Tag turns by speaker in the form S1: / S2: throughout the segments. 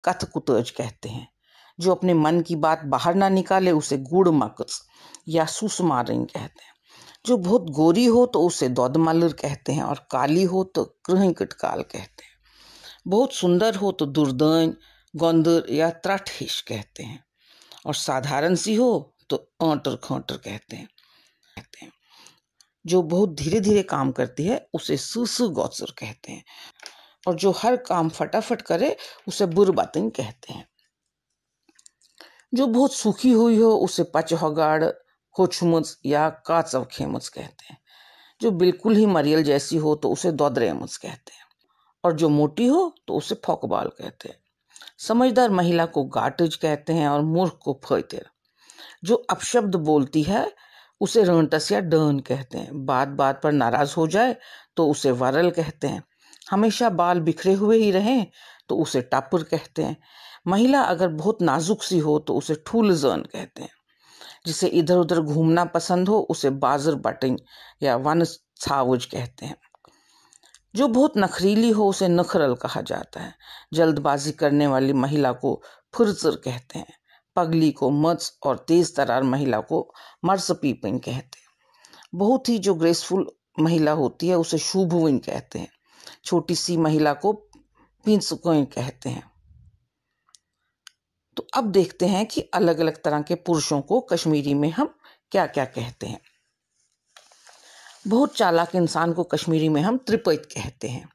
S1: कथकुतज कहते हैं। जो अपने मन की बात बाहर ना निकाले उसे गुड़मकस या सुसमारिन कहते हैं। जो बहुत गोरी हो तो उसे दौदमलर कहते हैं, और काली हो तो कृहिकटकाल कहते हैं। बहुत सुंदर हो तो दुर्दैन, गौंदर या त्राठिश कहते हैं, और साधारण सी हो तो आंटर खांटर कहते हैं। जो बहुत धीरे धीरे काम करती है उसे सुसु गौसर कहते हैं, और जो हर काम फटाफट करे उसे बुरबातिन कहते हैं। जो बहुत सूखी हुई हो उसे पचहगाड़, होछमुच या काचवखेमुच कहते हैं। जो बिल्कुल ही मरियल जैसी हो तो उसे दौदरेमुच कहते हैं, और जो मोटी हो तो उसे फोकबाल कहते हैं। समझदार महिला को गाटज कहते हैं, और मूर्ख को फैतेर। जो अपशब्द बोलती है उसे रंटस या डर्न कहते हैं। बात बात पर नाराज हो जाए तो उसे वरल कहते हैं। हमेशा बाल बिखरे हुए ही रहें तो उसे टापुर कहते हैं। महिला अगर बहुत नाजुक सी हो तो उसे ठूलजन कहते हैं। जिसे इधर उधर घूमना पसंद हो उसे बाजर बटिंग या वन छावज कहते हैं। जो बहुत नखरीली हो उसे नखरल कहा जाता है। जल्दबाजी करने वाली महिला को फुरसर कहते हैं। पगली को मच, और तेज तरार महिला को मर्सपीपिन कहते हैं। बहुत ही जो ग्रेसफुल महिला होती है उसे शुभविन कहते हैं। छोटी सी महिला को पिंसकोइन कहते हैं। तो अब देखते हैं कि अलग अलग तरह के पुरुषों को कश्मीरी में हम क्या क्या कहते हैं। बहुत चालाक इंसान को कश्मीरी में हम त्रिपैत कहते हैं।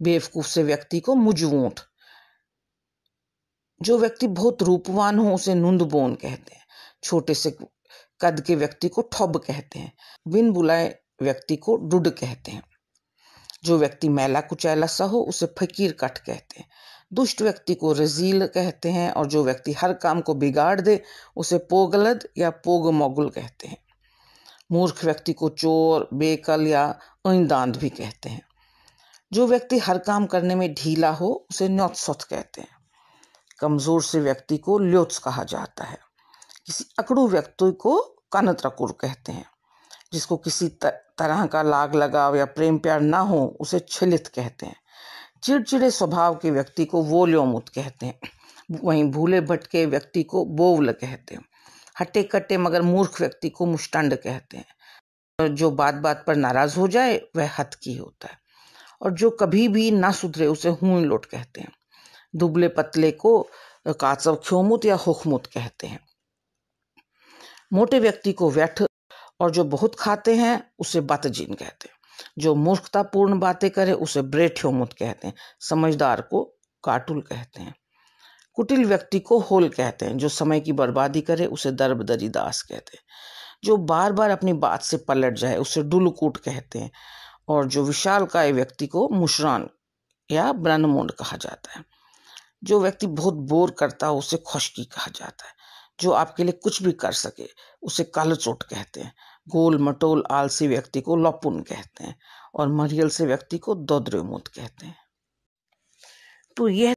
S1: बेवकूफ से व्यक्ति को मुजवूंठ। जो व्यक्ति बहुत रूपवान हो उसे नुंदबोन कहते हैं। छोटे से कद के व्यक्ति को ठब कहते हैं। बिन बुलाए व्यक्ति को डुड कहते हैं। जो व्यक्ति मैला कुचैला सा हो उसे फकीर कट कहते हैं। दुष्ट व्यक्ति को रजील कहते हैं, और जो व्यक्ति हर काम को बिगाड़ दे उसे पोगलद या पोग मोगुल कहते हैं। मूर्ख व्यक्ति को चोर, बेकल या ऐंदांध भी कहते हैं। जो व्यक्ति हर काम करने में ढीला हो उसे न्योत्सोथ कहते हैं। कमजोर से व्यक्ति को ल्योत्स कहा जाता है। किसी अकड़ू व्यक्ति को कानत्रकुर कहते हैं। जिसको किसी तरह का लाग लगाव या प्रेम प्यार ना हो उसे छिलित कहते हैं। चिड़चिड़े स्वभाव के व्यक्ति को वोल्योमुत कहते हैं। वहीं भूले भटके व्यक्ति को बोवल कहते हैं। हट्टे कट्टे मगर मूर्ख व्यक्ति को मुष्टंड कहते हैं। जो बात बात पर नाराज हो जाए वह हतकी होता है, और जो कभी भी ना सुधरे उसे हुई लोट कहते हैं। दुबले पतले को काचव ख्योमुत या हुखमुत कहते हैं। मोटे व्यक्ति को व्यठ, और जो बहुत खाते हैं उसे बतजीन कहते हैं। जो मूर्खतापूर्ण बातें करे उसे ब्रेठ्योमुत कहते हैं। समझदार को काटुल कहते हैं। कुटिल व्यक्ति को होल कहते हैं। जो समय की बर्बादी करे उसे दरबदरी दास कहते हैं। जो बार बार अपनी बात से पलट जाए उसे डुलकूट कहते हैं, और जो विशालकाय व्यक्ति को मुशरान या ब्रह्ममुंड कहा जाता है। जो व्यक्ति बहुत बोर करता है उसे खुशकी कहा जाता है। जो आपके लिए कुछ भी कर सके उसे कालचोट कहते हैं। गोल मटोल आलसी व्यक्ति को लपुन कहते हैं, और मरियल से व्यक्ति को दोद्रेमुत कहते हैं। तो यह